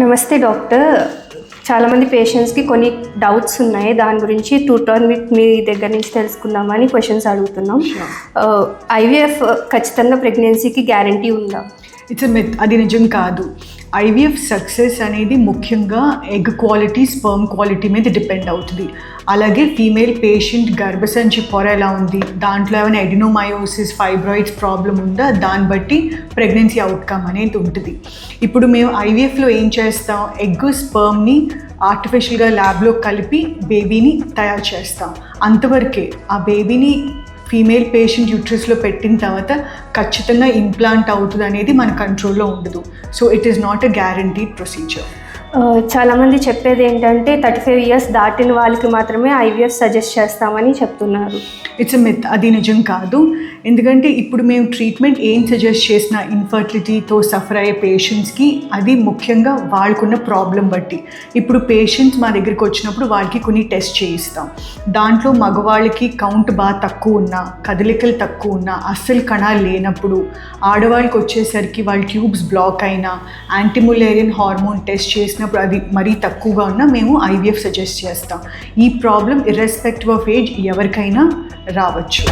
నమస్తే డాక్టర్. చాలామంది పేషెంట్స్కి కొన్ని డౌట్స్ ఉన్నాయి, దాని గురించి టర్న్ విత్ మీ దగ్గర నుంచి తెలుసుకుందామని క్వశ్చన్స్ అడుగుతున్నాం. ఐవీఎఫ్ ఖచ్చితంగా ప్రెగ్నెన్సీకి గ్యారంటీ ఉందా? ఇట్స్ మిత్, అది నిజం కాదు. ఐవీఎఫ్ సక్సెస్ అనేది ముఖ్యంగా ఎగ్ క్వాలిటీ, స్పర్మ్ క్వాలిటీ మీద డిపెండ్ అవుతుంది. అలాగే ఫీమేల్ పేషెంట్ గర్భసంచి పొర ఎలా ఉంది, దాంట్లో ఏమైనా ఎడినోమయోసిస్, ఫైబ్రాయిడ్స్ ప్రాబ్లం ఉందా, దాన్ని బట్టి ప్రెగ్నెన్సీ అవుట్కమ్ అనేది ఉంటుంది. ఇప్పుడు మేము ఐవీఎఫ్లో ఏం చేస్తాం, ఎగ్ స్పర్మ్ని ఆర్టిఫిషియల్గా ల్యాబ్లో కలిపి బేబీని తయారు చేస్తాం. అంతవరకే. ఆ బేబీని ఫీమేల్ పేషెంట్ యూట్రస్లో పెట్టిన తర్వాత ఖచ్చితంగా ఇంప్లాంట్ అవుతుంది అనేది మన కంట్రోల్లో ఉండదు. So it is not a guaranteed procedure. చాలామంది చెప్పేది ఏంటంటే 35 years దాటిన వాళ్ళకి మాత్రమే ఐవీఎఫ్ సజెస్ట్ చేస్తామని చెప్తున్నారు. ఇట్స్ ఎ మిత్, అది నిజం కాదు. ఎందుకంటే ఇప్పుడు మేము ట్రీట్మెంట్ ఏం సజెస్ట్ చేసినా ఇన్ఫర్టిలిటీతో సఫర్ అయ్యే పేషెంట్స్కి అది ముఖ్యంగా వాళ్ళకున్న ప్రాబ్లం బట్టి. ఇప్పుడు పేషెంట్స్ మా దగ్గరికి వచ్చినప్పుడు వాళ్ళకి కొన్ని టెస్ట్ చేయిస్తాం. దాంట్లో మగవాళ్ళకి కౌంట్ బాగా తక్కువ ఉన్నా, కదలికలు తక్కువ ఉన్నా, అస్సలు కణాలు లేనప్పుడు, ఆడవాళ్ళకి వచ్చేసరికి వాళ్ళ ట్యూబ్స్ బ్లాక్ అయినా, యాంటీములేరియన్ హార్మోన్ టెస్ట్ చేసినప్పుడు అది మరీ తక్కువగా ఉన్నా మేము ఐవీఎఫ్ సజెస్ట్ చేస్తాం. ఈ ప్రాబ్లం ఇర్రెస్పెక్టివ్ ఆఫ్ ఏజ్ ఎవరికైనా రావచ్చు.